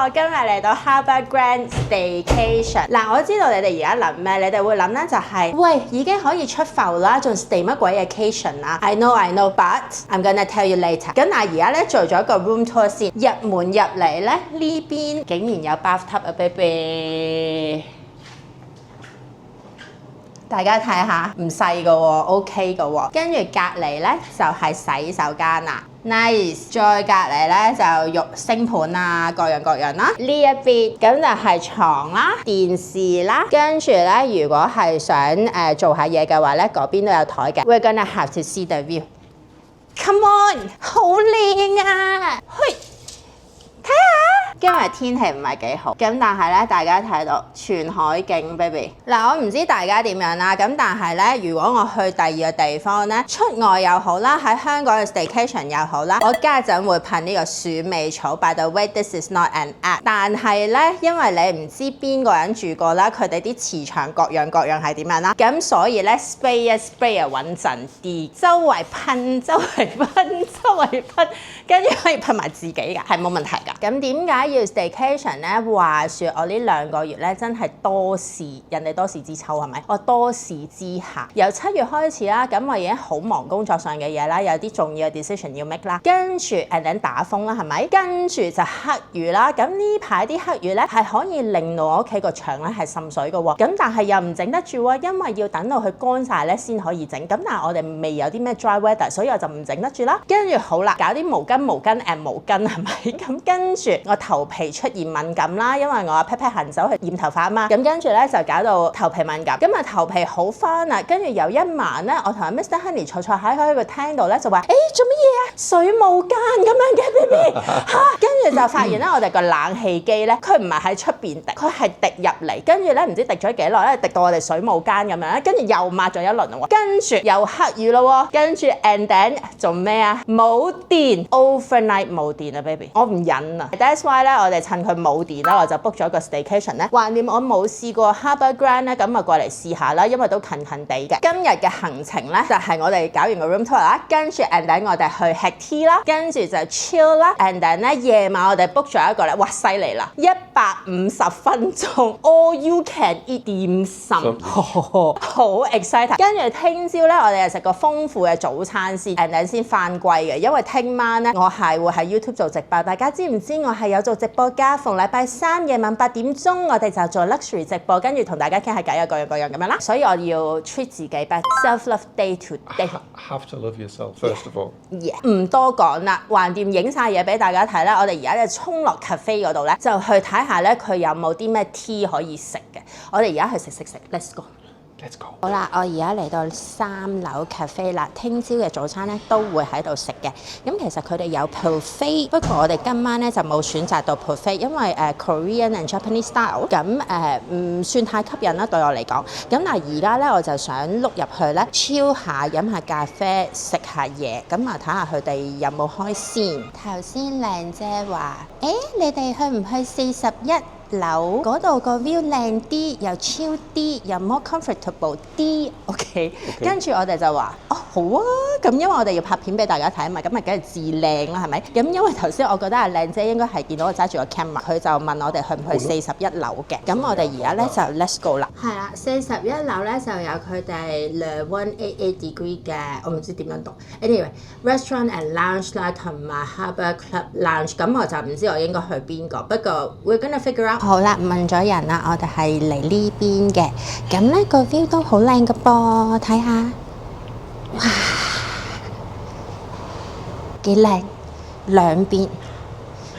我今日嚟到 Harbour Grand Staycation。嗱，我知道你哋而家諗咩？你哋會諗咧就係、喂，已經可以出埠啦，仲 stay 乜鬼嘢 cation 啊 ？I know，but I'm gonna tell you later。咁但係而家咧做咗一個 room tour 先，入門入嚟咧呢邊竟然有 bathtub 啊 ，baby！ 大家睇下，唔細個喎 ，OK 個喎。跟住隔離咧就係、洗手間啦。Nice， 再隔離咧就浴星盤啊，各樣啦。呢一邊咁就係床啦、電視啦，跟住咧如果係想做下嘢嘅話咧，嗰邊都有台嘅。We're gonna have to see the view. Come on， 好靚啊！去睇下。今日天氣唔係幾好，咁但係咧，大家睇到全海景 ，baby。嗱，我唔知大家點樣啦，咁但係咧，如果我去第二個地方咧，出外又好啦，喺香港嘅 staycation 又好啦，我家陣會噴呢個鼠尾草。By the way, this is not an ad。但係咧，因為你唔知邊個人住過啦，佢哋啲磁場各樣係點樣啦，咁所以咧 spray 啊穩陣啲，周圍噴，跟住可以噴埋自己㗎，係冇問題㗎。咁點解要 staycation 咧？話說我呢2個月咧真係多事，人哋多事之秋係咪？我多事之下，由7月開始啦，咁我已經好忙工作上嘅嘢啦，有啲重要嘅 decision 要 make 啦，跟住 and then 打風啦係咪？跟住就黑雨啦，咁呢排啲黑雨咧係可以令到我屋企個牆咧係滲水嘅喎，咁但係又唔整得住喎，因為要等到佢乾晒咧先可以整，咁但係我哋未有啲咩 dry weather， 所以我就唔整得住啦。跟住好啦，搞啲毛巾係咪？咁跟住我頭皮出現敏感啦，因為我阿 pat 行走去染頭髮啊嘛，咁跟住咧就搞到頭皮敏感，咁啊頭皮好翻啦，跟住有一晚咧，我同阿 Mr. Honey 坐喺佢個廳度咧就話：做乜嘢啊？水舞間咁樣嘅 baby 嚇，跟住就發現咧，我哋個冷氣機咧，佢唔係喺出邊滴，佢係滴入嚟，跟住咧唔知滴咗幾耐咧，滴到我哋水舞間咁樣咧，跟住又抹咗一輪喎，跟住又黑雨咯喎，跟住 and then 做咩啊？冇電 ，overnight 冇電啊 baby， 我唔忍啊 ，that's why 咧我哋趁佢冇電啦，我就 book 咗個 staycation 咧，橫掂我冇試過 Harbour Grand 咧，咁啊過嚟試下啦，因為都近地嘅。今日嘅行程咧就係、我哋搞完個 room tour 啦，跟住 and then 我哋去吃 tea 啦，跟住就 chill 啦 ，and then 咧夜晚我哋 book 咗一個咧，哇犀利啦，150分鐘 all you can eat 點心，好 excited。跟住聽朝咧我哋就食個豐富嘅早餐先 ，and then 先翻歸嘅，因為聽晚咧我係會喺 YouTube 做直播，大家知唔知我係有做直播㗎？逢禮拜3夜晚8點鐘，我哋就做 luxury 直播，跟住同大家傾下偈啊，各樣咁樣啦。所以我要 treat 自己 ，but self-love day to day。Have to love yourself first of all。唔多講啦，橫掂影晒嘢俾大家睇啦。我哋而家就衝落 cafe 嗰度咧，就去睇下咧佢有冇啲咩 tea 可以食嘅。我哋而家去食 ，let's go。Let's go。好啦，我而家嚟到3樓 cafe 啦。聽朝嘅早餐咧都會喺度食嘅。咁其實佢哋有 buffet， 不過我哋今晚咧就冇選擇到 buffet， 因為Korean and Japanese style 咁唔算太吸引啦對我嚟講。咁但係而家咧我就想碌入去咧 chill 下，飲下咖啡，食下嘢。咁啊睇下佢哋有冇開先。頭先靚姐話：你哋去唔去41樓嗰度個 view 靚啲，又超啲，又 more comfortable 啲，OK。跟住我哋就話：好啊，咁因為我哋要拍片俾大家睇啊嘛，咁咪梗係自靚啦，係咪？咁因為頭先我覺得阿靚姐應該係見到我揸住個 camera， 佢就問我哋去唔去41樓嘅。咁我哋而家咧就 let's go 啦。係啦，41樓咧就有佢哋188 degree 嘅，我唔知點樣讀。Anyway， restaurant and lounge 啦，同埋 Harbour Club Lounge。咁我就唔知我應該去邊個，不過 we're gonna figure out。好啦，問咗人啦，我哋係嚟呢邊嘅，咁咧個 view 都好靚噶噃，睇下，哇，幾靚，兩邊。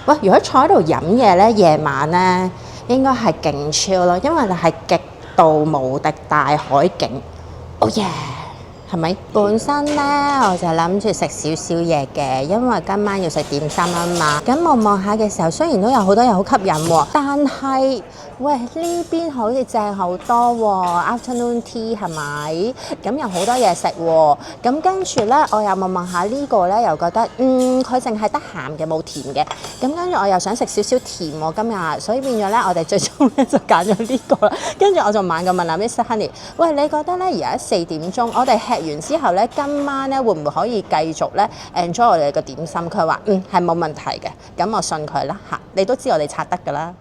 喂，如果坐喺度飲嘢咧，夜晚咧應該係勁 chill 咯，因為係極度無敵大海景。Oh yeah！係咪？本身咧我就諗住食少少嘢嘅，因為今晚要食點心啊嘛。咁我望下嘅時候，雖然都有好多嘢好吸引喎，但係喂，呢邊好似正好多喎，afternoon tea 係咪？咁有好多嘢食喎。咁跟住咧，我又問下呢個咧，又覺得佢淨係得鹹嘅冇甜嘅。咁跟住我又想食少少甜喎今日，所以變咗咧，我哋最終咧就揀咗呢個啦。跟住我就猛咁問阿 Mr. Honey，喂，你覺得咧而家4點鐘，我哋吃完之後咧，今晚咧會唔會可以繼續咧 enjoy 我哋個點心？佢話係冇問題嘅，咁我信佢啦嚇。你都知我哋拆得㗎啦。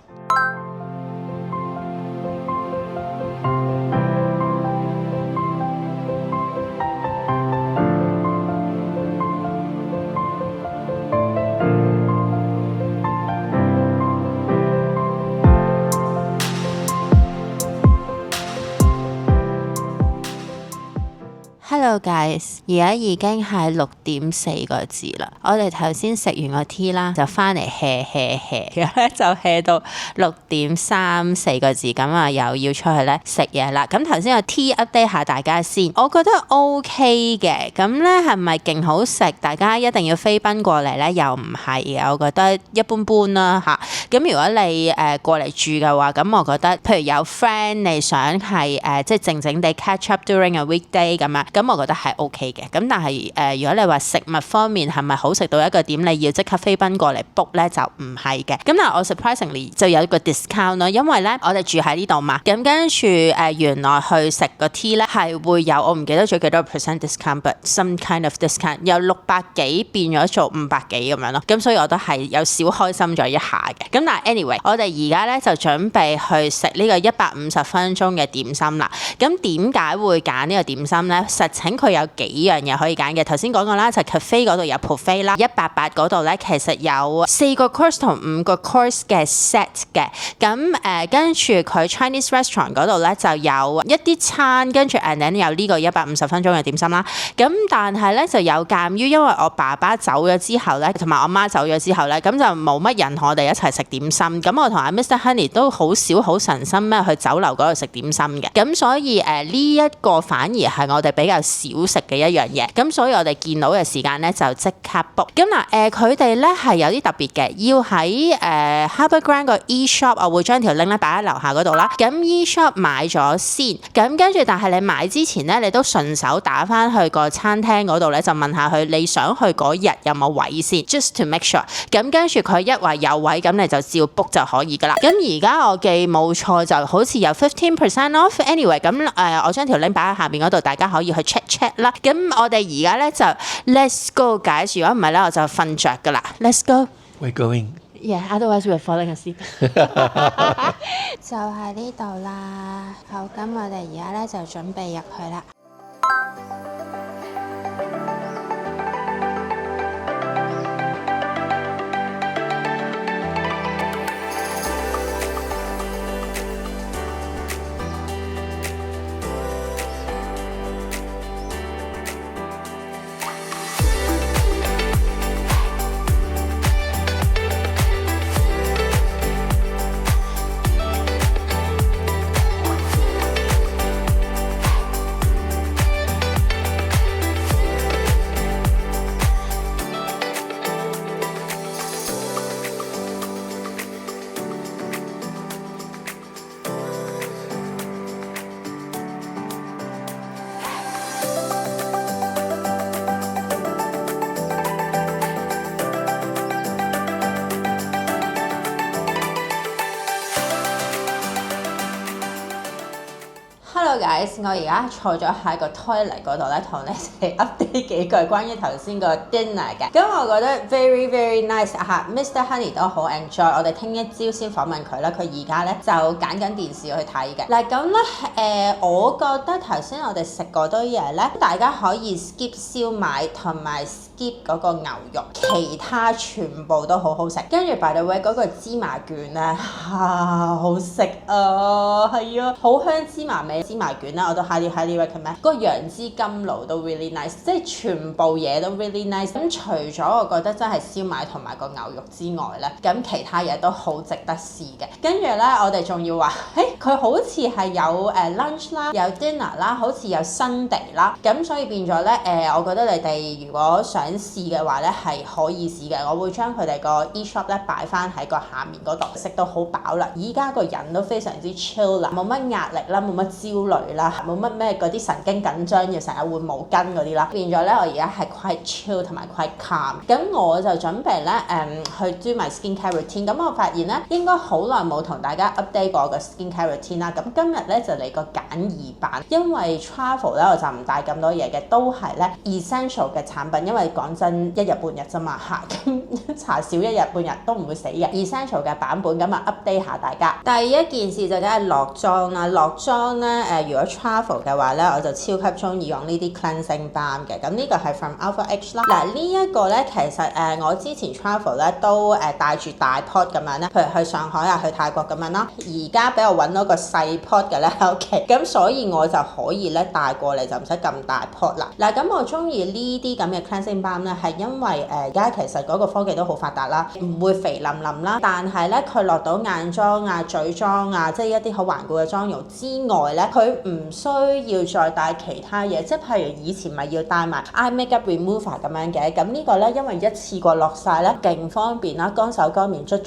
Hello guys， 而家已經係6點4個字啦。我哋頭先食完個 tea 啦，就翻嚟 hea， 然後咧就 hea 到6點3、4個字，咁啊又要出去咧食嘢啦。咁頭先個 tea update 下大家先，我覺得 OK 嘅。咁咧係咪勁好食？大家一定要飛奔過嚟咧？又唔係嘅，我覺得一般般啦嚇。咁如果你過嚟住嘅話，咁我覺得譬如有 friend 你想係即係靜靜地 catch up during a weekday 咁樣。咁我覺得係 OK 嘅，咁但係如果你話食物方面係咪好食到一個點，你要即刻飛奔過嚟 book 咧就唔係嘅。咁但係我 surprisingly 就有一個 discount 咯，因為咧我哋住喺呢度嘛，咁跟住原來去食個 tea 咧係會有我唔記得咗幾多 percent discount，but some kind of discount 由600幾變咗做500幾咁樣咯。咁所以我都係有少開心咗一下嘅。咁但係 anyway， 我哋而家咧就準備去食呢個150分鐘嘅點心啦。咁點解會揀呢個點心咧？實情佢有幾樣嘢可以揀嘅，頭先講過啦，就 cafe 嗰度有 buffet 啦，188嗰度咧其實有4個 course 同5個 course 嘅 set 嘅，咁跟住佢 Chinese restaurant 嗰度咧就有一啲餐，跟住 and then 有呢個150分鐘嘅點心啦，咁但係咧就有鑑於因為我爸爸走咗之後咧，同埋我媽走咗之後咧，咁就冇乜人同我哋一齊食點心，咁我同阿 Mr. Honey 都好少好神心咩去酒樓嗰度食點心嘅，咁所以呢一個反而係我哋比較少食嘅一樣嘢，咁所以我哋見到嘅時間咧就即刻 book。咁嗱佢哋咧係有啲特別嘅，要喺Harbour Grand 個 e-shop， 我會將條 link 咧擺喺樓下嗰度啦。咁 e-shop 買咗先，咁跟住但係你買之前咧，你都順手打翻去個餐廳嗰度咧，就問下佢你想去嗰日有冇位先 ，just to make sure。咁跟住佢一話有位，咁你就照 book 就可以噶啦。咁而家我記冇錯就好似有 15% off。anyway 咁我將條 link 擺喺下邊嗰度，大家可以去 check 啦。咁我哋而家咧就 let's go 解住，如果唔係咧我就瞓着噶啦。Let's go。 We're going. Yeah, otherwise we're falling asleep. 就喺呢度啦。好，咁我哋而家咧就準備入去啦。Hello guys， 我而家坐咗喺個 toilet 嗰度咧，同你哋 update 幾句關於頭先個 dinner 嘅。咁我覺得 very nice 嚇，Mr. Honey 都好 enjoy。我哋聽一朝先訪問佢啦，佢而家咧就揀緊電視去睇嘅。嗱咁咧我覺得頭先我哋食嗰堆嘢咧，大家可以 skip 燒賣同埋 skip 嗰個牛肉，其他全部都好好食。跟住 by the way 嗰個芝麻卷咧好食啊，係啊，好香芝麻味。芝麻卷啦，我都 highly recommend。個楊枝甘露都 really nice， 即係全部嘢都 really nice。咁除咗我覺得真係燒賣同埋個牛肉之外咧，咁其他嘢都好值得試嘅。跟住咧，我哋仲要話，佢好似係有lunch 啦，有 dinner 啦，好似有 Sunday 啦。咁所以變咗咧，我覺得你哋如果想試嘅話咧，係可以試嘅。我會將佢哋個 e-shop 咧擺翻喺個下面嗰度，食到好飽啦。依家個人都非常之 chill 啦，冇乜壓力啦，冇乜焦慮啦，冇乜咩嗰啲神經緊張要成日換毛巾嗰啲啦。變咗咧，我而家係 quite chill 同埋 quite calm。咁我就準備咧去 do my skincare routine。咁我發現咧，應該好耐冇同大家 update 過個 skincare routine 啦。咁今日咧就嚟個簡易版，因為 travel 咧我就唔帶咁多嘢嘅，都係咧 essential 嘅產品。因為講真，一日半日啫嘛嚇，咁搽少一日半日都唔會死嘅 essential 嘅版本。咁啊 update 下大家。第一件事就梗係落妝啦，落妝咧如果 travel 嘅話咧，我就超級中意用呢啲 cleansing balm 嘅。咁呢個係 from Alpha H 啦。嗱呢一個咧其實我之前 travel 咧都帶住大 pot 咁樣咧，譬如去上海啊、去泰國咁樣啦。而家俾我揾到個細 pot 嘅咧喺屋企，咁所以我就可以咧帶過嚟，就唔使咁大 pot 啦。嗱咁我中意呢啲咁嘅 cleansing balm 咧，係因為而家其實嗰個科技都好發達啦，唔會肥淋淋啦，但係咧佢落到眼妝啊、嘴妝啊，即係一啲好頑固嘅妝容之外咧，佢唔需要再帶其他嘢，即係譬如以前咪要帶埋 eye makeup remover 咁樣嘅，咁呢個咧因為一次過落晒咧，勁方便啦，乾手乾面捽，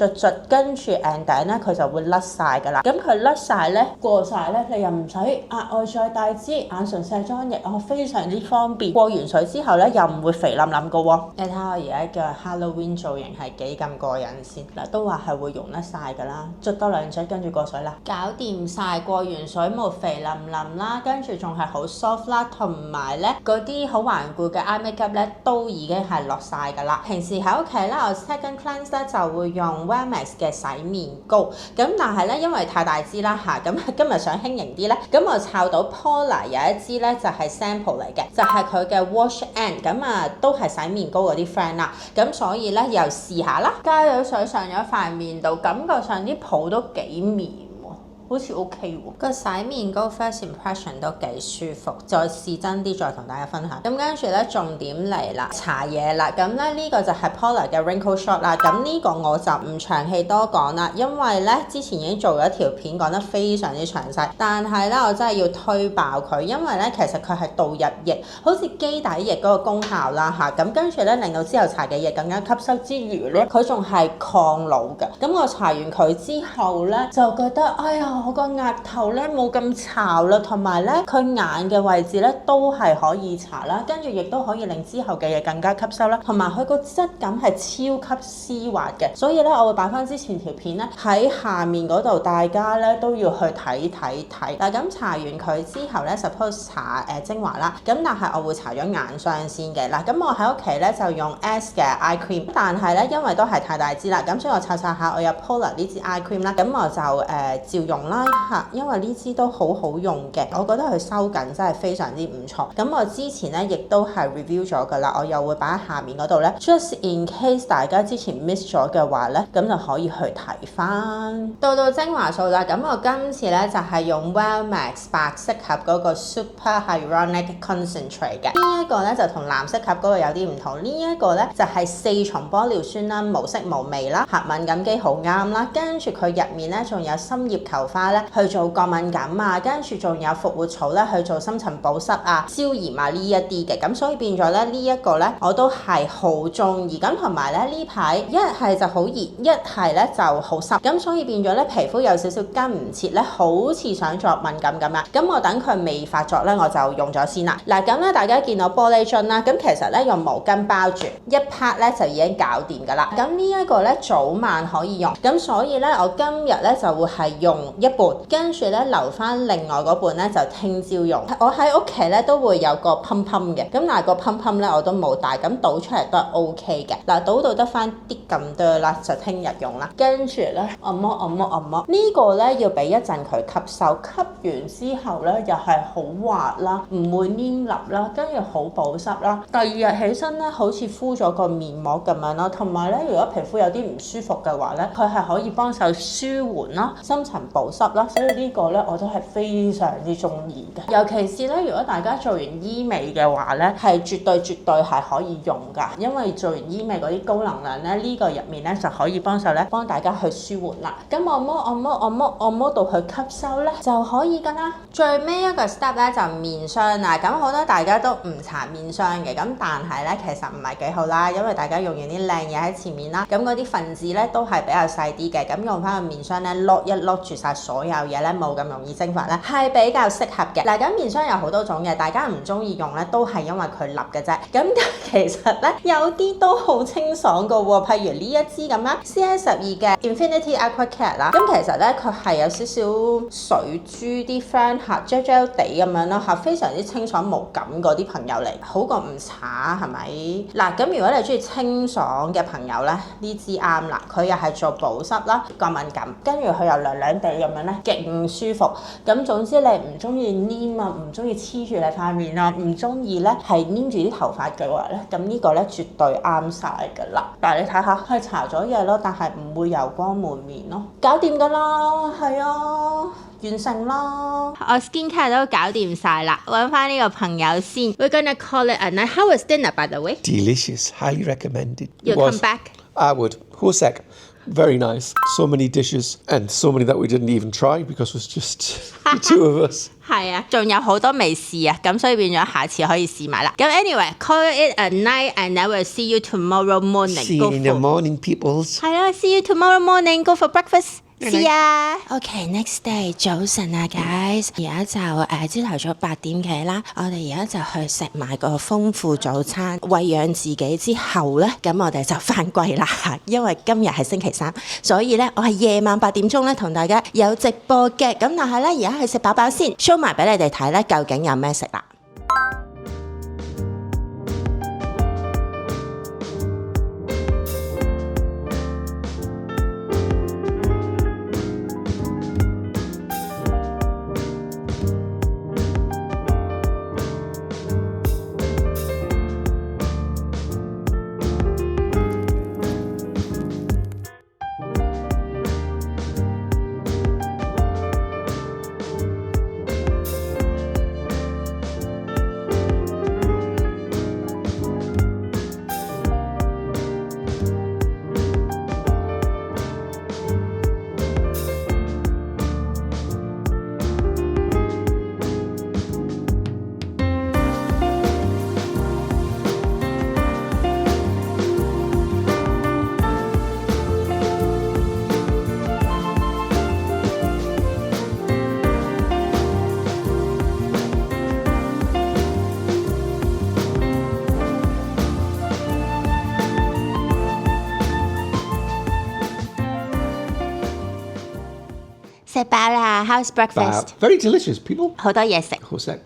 跟住 end 頂咧佢就會甩晒㗎啦。咁佢甩晒咧過晒咧，你又唔使額外再帶支眼唇卸妝液，非常之方便。過完水之後咧又唔會肥淋淋㗎喎。你睇下我而家嘅 Halloween 造型係幾咁過癮先嗱，都話係會溶得晒㗎啦，捽多兩捽跟住過水啦，搞掂晒。過完水冇肥淋淋啦，跟住仲係好 soft 啦，同埋咧嗰啲好頑固嘅 eye makeup 咧都已經係落晒㗎啦。平時喺屋企咧，我 second cleanse 咧就會用 Wellmax 嘅洗面膏，咁但係咧因為太大支啦嚇，咁今日想輕盈啲咧，咁我摷到 Paula 有一支咧就係 sample 嚟嘅，就係佢嘅 Wash and， 咁都係洗面膏嗰啲 friend 啦，咁所以咧又試下啦，加咗水上咗塊面度，感覺上啲泡都幾綿。好似 OK 喎，個洗面膏 first impression 都幾舒服，再試真啲再同大家分享。咁跟住咧重點嚟啦，搽嘢啦。咁咧呢個就係 Paula 嘅 Wrinkle Shot 啦。咁呢個我就唔長氣多講啦，因為咧之前已經做咗一條片講得非常之詳細，但係咧我真係要推爆佢，因為咧其實佢係導入液，好似基底液嗰個功效啦嚇。咁跟住咧令到之後搽嘅嘢更加吸收之餘咧，佢仲係抗老嘅。咁我搽完佢之後咧就覺得哎呀〜我個額頭咧冇咁巢啦，同埋咧佢眼嘅位置咧都係可以搽啦，跟住亦都可以令之後嘅嘢更加吸收啦，同埋佢個質感係超級絲滑嘅，所以咧我會擺翻之前條片咧喺下面嗰度，大家咧都要去睇。嗱咁搽完佢之後咧 suppose 搽精華啦，咁但係我會搽咗眼霜先嘅。嗱咁我喺屋企咧就用 S 嘅 eye cream， 但係咧因為都係太大支啦，咁所以我搽下我有 Paula 呢支 eye cream 啦，咁我就照用啦嚇，因為呢支都好好用嘅，我覺得佢收緊真係非常之唔錯。咁我之前咧亦都係 review 咗㗎啦，我又會擺喺下面嗰度咧 ，just in case 大家之前 miss 咗嘅話咧，咁就可以去睇翻。到精華素啦，咁我今次咧就係用 Wellmax 白色盒嗰個 Super Hyaluronic Concentrate 嘅，呢一個咧就同藍色盒嗰個有啲唔同，呢一個咧就係4重玻尿酸啦，無色無味啦，嚇敏感肌好啱啦，跟住佢入面咧仲有深葉球花咧去做過敏感啊，跟住仲有復活草咧去做深層保濕啊、消炎啊呢一啲嘅，咁所以變咗咧呢一個咧我都係好中意，咁同埋咧呢排一係就好熱，一係咧就好濕，咁所以變咗咧皮膚有少少跟唔切咧，好似想作敏感咁啊，咁我等佢未發作咧我就用咗先啦。嗱咁咧大家見到玻璃樽啦，咁其實咧用毛巾包住一 part 咧就已經搞掂㗎啦。咁呢一個咧早晚可以用，咁所以咧我今日咧就會係用一半，跟住咧留翻另外嗰半咧就聽朝用。我喺屋企咧都會有個噴噴嘅，咁但係個噴噴咧我都冇帶，咁倒出嚟都係 OK 嘅。嗱倒到得翻啲咁多啦，就聽日用啦。跟住咧按摩，呢個咧要俾一陣佢吸收，吸完之後咧又係好滑啦，唔會黏立啦，跟住好保濕啦。第二日起身咧好似敷咗個面膜咁樣啦，同埋咧如果皮膚有啲唔舒服嘅話咧，佢係可以幫手舒緩啦、深層保濕濕啦，所以呢個咧我都係非常之中意嘅。尤其是咧，如果大家做完醫美嘅話咧，係絕對係可以用㗎，因為做完醫美嗰啲高能量咧，呢個入面咧就可以幫手咧幫大家去舒緩啦。咁按摩到去吸收咧就可以㗎啦。最尾一個 step 咧就面霜啦，咁好多大家都唔搽面霜嘅，咁但係咧其實唔係幾好啦，因為大家用完啲靚嘢喺前面啦，咁嗰啲分子咧都係比較細啲嘅，咁用翻個面霜咧碌一碌住晒所有嘢咧，冇咁容易蒸發咧，係比較適合嘅。嗱，咁面霜有好多種嘅，大家唔中意用咧都係因為佢立嘅啫。咁其實咧有啲都好清爽㗎喎，譬如呢一支咁啦 CS12嘅 Infinity Aqua Care 啦，咁其實咧佢係有少少水珠啲 friend 嚇 gel 地咁樣啦嚇，非常之清爽無感嗰啲朋友嚟，好過唔搽係咪？嗱，咁如果你中意清爽嘅朋友咧，呢支啱啦，佢又係做保濕啦，降敏感，跟住佢又涼涼地咁樣咧，勁舒服。咁總之你唔中意黏啊，唔中意黐住你塊面啊，唔中意咧係黏住啲頭髮嘅話咧，咁呢個咧絕對啱晒㗎啦。但係你睇下，係搽咗嘢咯，但係唔會油光滿面咯，搞掂㗎啦，係啊。完成啦！我 skincare 都搞掂晒啦，揾翻呢個朋友先。We're gonna call it a night. How was dinner, by the way? Delicious. Highly recommended. You'll come back? I would. Hosek. Very nice. So many dishes and so many that we didn't even try because it was just the two of us. 係啊，仲有好多未試啊，咁所以變咗下次可以試埋啦。咁 anyway，call it a night and I will see you tomorrow morning. See you in the morning, peoples. 係啊 ，see you tomorrow morning. Go for breakfast.See ya! Okay, next day 早晨啊 guys， 而家就朝頭早8點幾啦，我哋而家就去食埋個豐富早餐，餵養自己之後咧，咁我哋就返歸啦。因為今日係星期三，所以咧我係夜晚8點鐘咧同大家有直播嘅，咁但係咧而家去食飽飽先 ，show 埋俾你哋睇咧究竟有咩食啦。食飽啦 ，How's breakfast？ Very delicious, people. 好多嘢食，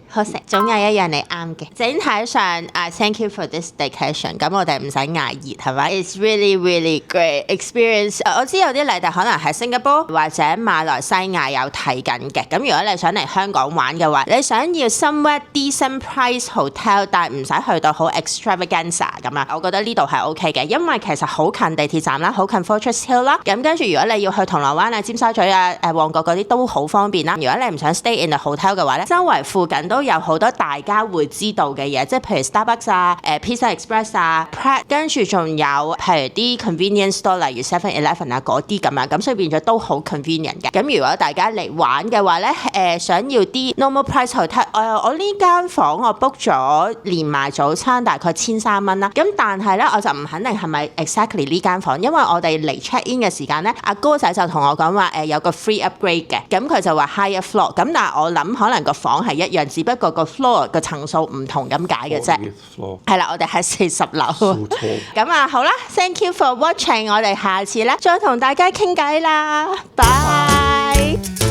好食，總有一樣你啱嘅。整體上，thank you for this staycation。咁我哋唔使捱熱係咪 ？It's really great experience。我知有啲你哋可能喺新加坡或者馬來西亞有睇緊嘅。咁如果你想嚟香港玩嘅話，你想要 somewhere decent price hotel， 但係唔使去到好 extravaganza 咁樣，我覺得呢度係 OK 嘅，因為其實好近地鐵站啦，好近 Fortress Hill 啦。咁跟住如果你要去銅鑼灣啊、尖沙咀啊、旺角嗰啲都好方便啦。如果你唔想 stay in a hotel 嘅話咧，周圍附近都有好多大家會知道嘅嘢，即係譬如 Starbucks 啊、Pizza Express 啊、Pret， 跟住仲有譬如啲 convenience store， 例如 7-Eleven 啊嗰啲咁樣，咁所以變咗都好 convenient 嘅。咁如果大家嚟玩嘅話咧，想要啲 normal price hotel， 我呢間房我 book 咗連埋早餐大概1300蚊啦。咁但係咧我就唔肯定係咪 exactly 呢間房，因為我哋嚟 check in 嘅時間咧，阿哥仔就同我講話有個 free upgrade 嘅，咁佢就話 higher floor， 咁但係我諗可能個房係一樣，只不過個 floor 個層數唔同咁解嘅啫。係啦，我哋喺40樓。咁啊好啦 ，thank you for watching， 我哋下次咧再同大家傾偈啦，拜。